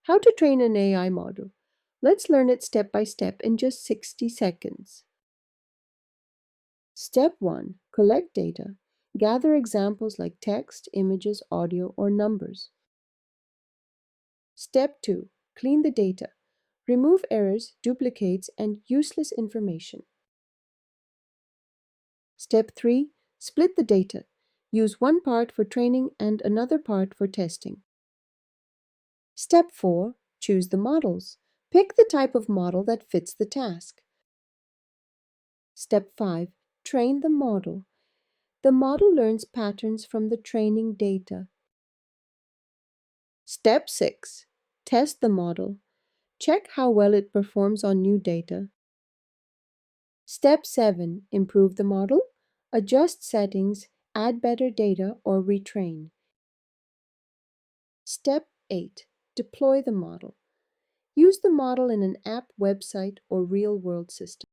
How to train an AI model. Let's learn it step by step in just 60 seconds. Step 1. Collect data. Gather examples like text, images, audio, or numbers. Step 2. Clean the data. Remove errors, duplicates, and useless information. Step 3. Split the data. Use one part for training and another part for testing. Step 4. Choose the models. Pick the type of model that fits the task. Step 5. Train the model. The model learns patterns from the training data. Step 6. Test the model. Check how well it performs on new data. Step 7. Improve the model. Adjust settings, add better data, or retrain. Step 8. Deploy the model. Use the model in an app, website, or real-world system.